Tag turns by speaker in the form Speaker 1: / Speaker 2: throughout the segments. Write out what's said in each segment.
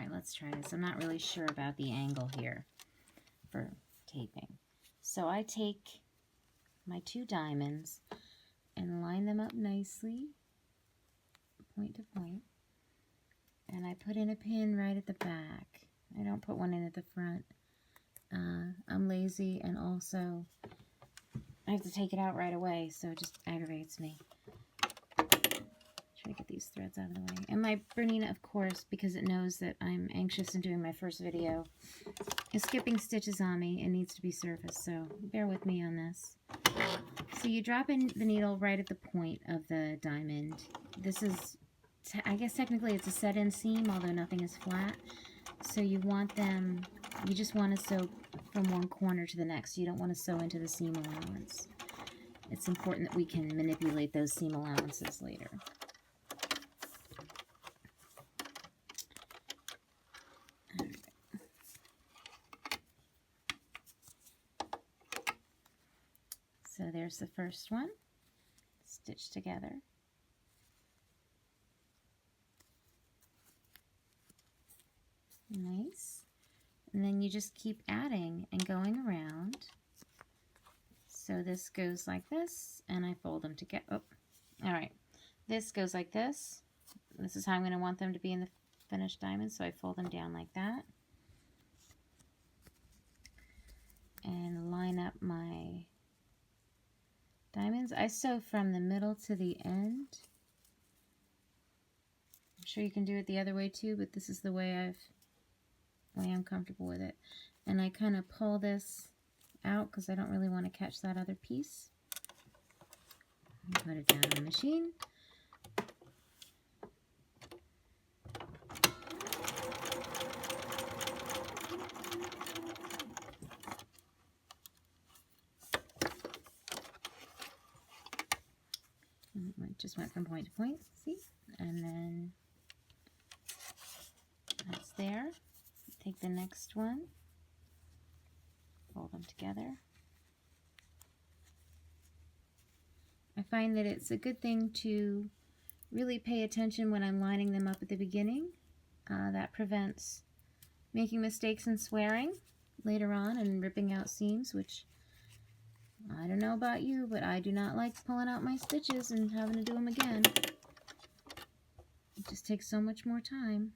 Speaker 1: Alright, let's try this. I'm not really sure about the angle here for taping. So I take my 2 diamonds and line them up nicely, point to point. And I put in a pin right at the back. I don't put one in at the front. I'm lazy, and also I have to take it out right away, so it just aggravates me. Try to get these threads out of the way. And my Bernina, of course, because it knows that I'm anxious and doing my first video, is skipping stitches on me and needs to be surfaced, so bear with me on this. So you drop in the needle right at the point of the diamond. This is, I guess technically it's a set-in seam, although nothing is flat. So you want them, you just want to sew from one corner to the next. You don't want to sew into the seam allowance. It's important that we can manipulate those seam allowances later. So there's the first one, stitched together. Nice. And then you just keep adding and going around. So this goes like this, and I fold them together. Oh, all right. This goes like this. This is how I'm going to want them to be in the finished diamond, so I fold them down like that. And line up my diamonds. I sew from the middle to the end. I'm sure you can do it the other way too, but this is the way I'm comfortable with it. And I kind of pull this out because I don't really want to catch that other piece. Put it down in the machine. It just went from point to point, see? And then that's there. Take the next one, fold them together. I find that it's a good thing to really pay attention when I'm lining them up at the beginning. That prevents making mistakes and swearing later on and ripping out seams, which I don't know about you, but I do not like pulling out my stitches and having to do them again. It just takes so much more time.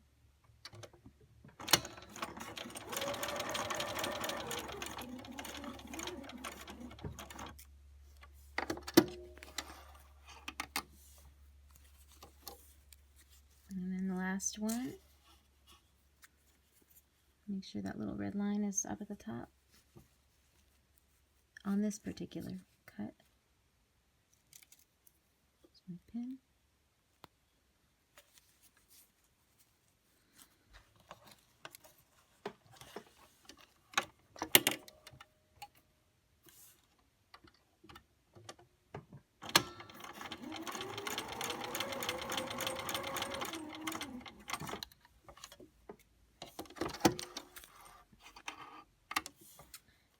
Speaker 1: And then the last one, make sure that little red line is up at the top on this particular cut. Here's my pin.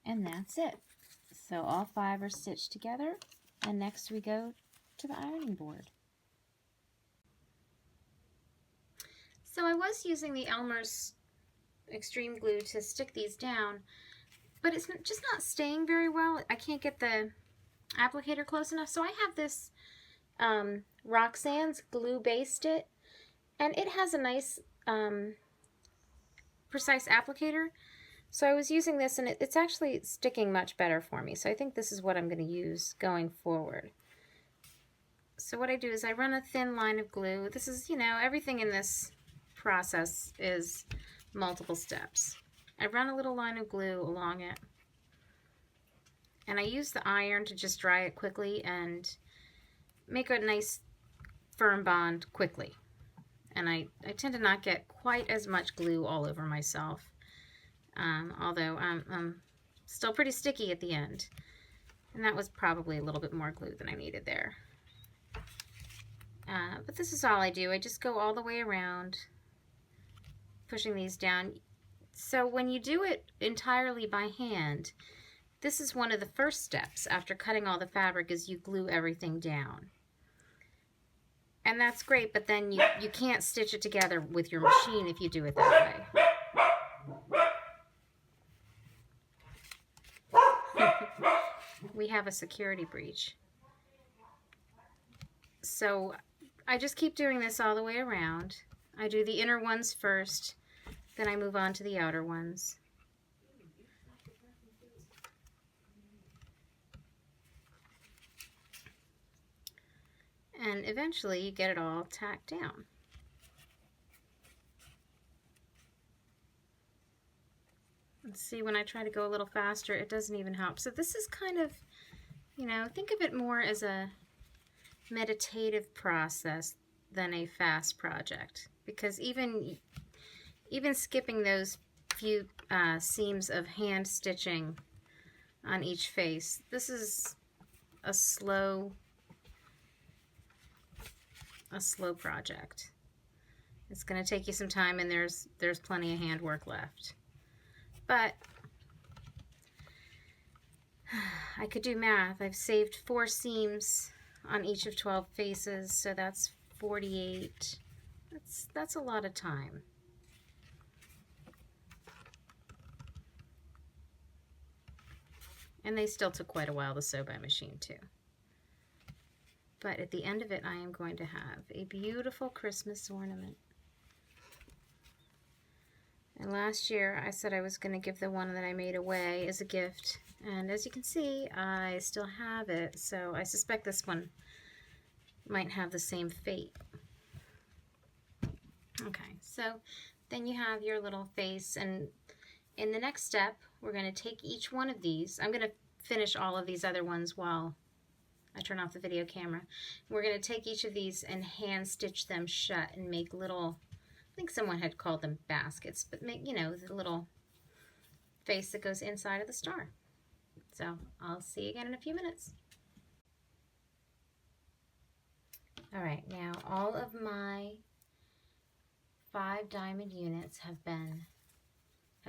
Speaker 1: And that's it. So all 5 are stitched together, and next we go to the ironing board. So I was using the Elmer's extreme glue to stick these down, but it's just not staying very well. I can't get the applicator close enough, so I have this Roxanne's glue based it, and it has a nice precise applicator. So I was using this, and it's actually sticking much better for me. So I think this is what I'm going to use going forward. So what I do is I run a thin line of glue. This is, you know, everything in this process is multiple steps. I run a little line of glue along it, and I use the iron to just dry it quickly and make a nice firm bond quickly. And I tend to not get quite as much glue all over myself. Although I'm still pretty sticky at the end. And that was probably a little bit more glue than I needed there. But this is all I do. I just go all the way around, pushing these down. So when you do it entirely by hand, this is one of the first steps after cutting all the fabric, is you glue everything down. And that's great, but then you can't stitch it together with your machine if you do it that way. We have a security breach. So I just keep doing this all the way around. I do the inner ones first, then I move on to the outer ones. And eventually you get it all tacked down. Let's see, when I try to go a little faster, it doesn't even help. So this is kind of, you know, think of it more as a meditative process than a fast project. Because even skipping those few seams of hand stitching on each face, this is a slow project. It's going to take you some time, and there's plenty of handwork left. But I could do math. I've saved 4 seams on each of 12 faces, so that's 48. That's a lot of time. And they still took quite a while to sew by machine too. But at the end of it, I am going to have a beautiful Christmas ornament. And last year, I said I was going to give the one that I made away as a gift. And as you can see, I still have it. So I suspect this one might have the same fate. Okay, so then you have your little face. And in the next step, we're going to take each one of these. I'm going to finish all of these other ones while I turn off the video camera. We're going to take each of these and hand stitch them shut and make little, I think someone had called them baskets, but make, you know, the little face that goes inside of the star. So I'll see you again in a few minutes. All right, now all of my 5 diamond units have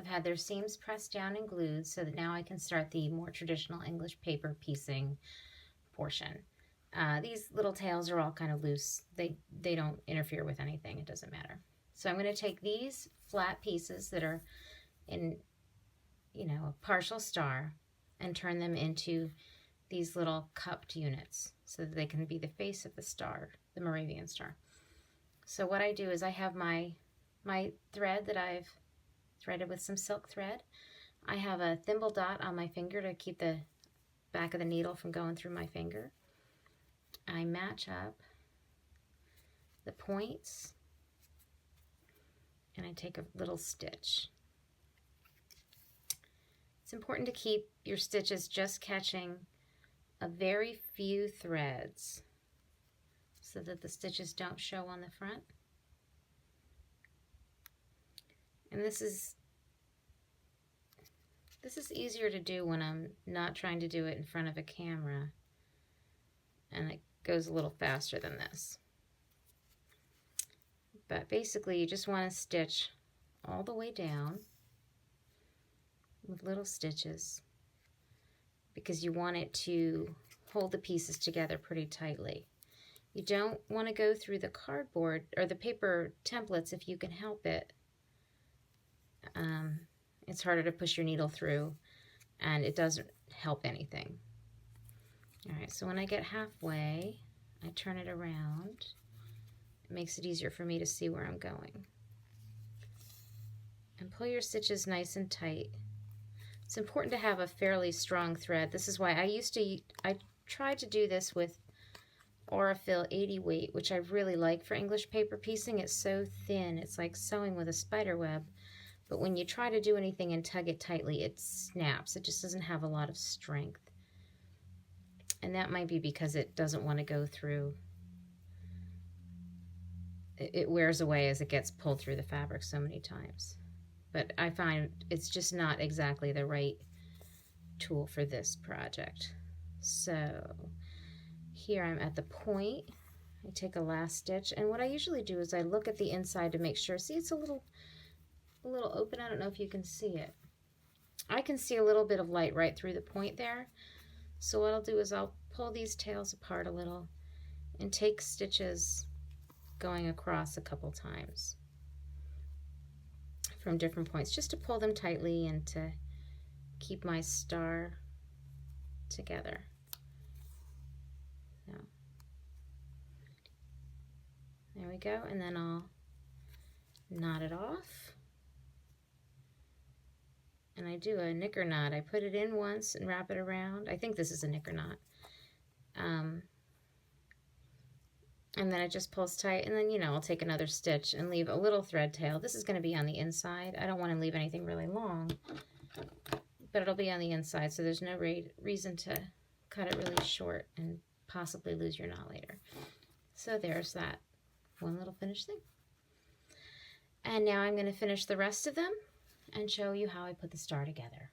Speaker 1: had their seams pressed down and glued so that now I can start the more traditional English paper piecing portion. These little tails are all kind of loose. They don't interfere with anything. It doesn't matter. So I'm going to take these flat pieces that are in, you know, a partial star and turn them into these little cupped units so that they can be the face of the star, the Moravian Star. So what I do is I have my thread that I've threaded with some silk thread. I have a thimble dot on my finger to keep the back of the needle from going through my finger. I match up the points and I take a little stitch. It's important to keep your stitches just catching a very few threads so that the stitches don't show on the front. And this is easier to do when I'm not trying to do it in front of a camera, and it goes a little faster than this. But basically you just want to stitch all the way down with little stitches because you want it to hold the pieces together pretty tightly. You don't want to go through the cardboard or the paper templates if you can help it. It's harder to push your needle through and it doesn't help anything. Alright, so when I get halfway, I turn it around. It makes it easier for me to see where I'm going. And pull your stitches nice and tight. It's important to have a fairly strong thread. This is why I tried to do this with Aurifil 80 weight, which I really like for English paper piecing. It's so thin, it's like sewing with a spider web. But when you try to do anything and tug it tightly, it snaps. It just doesn't have a lot of strength. And that might be because it doesn't want to go through. It wears away as it gets pulled through the fabric so many times. But I find it's just not exactly the right tool for this project. So here I'm at the point. I take a last stitch, and what I usually do is I look at the inside to make sure. See, it's a little open. I don't know if you can see it. I can see a little bit of light right through the point there. So what I'll do is I'll pull these tails apart a little and take stitches going across a couple times from different points, just to pull them tightly and to keep my star together. So, there we go, and then I'll knot it off. And I do a knicker knot. I put it in once and wrap it around. I think this is a knicker knot. And then it just pulls tight, and then, you know, I'll take another stitch and leave a little thread tail. This is going to be on the inside. I don't want to leave anything really long, but it'll be on the inside, so there's no reason to cut it really short and possibly lose your knot later. So there's that one little finished thing. And now I'm going to finish the rest of them and show you how I put the star together.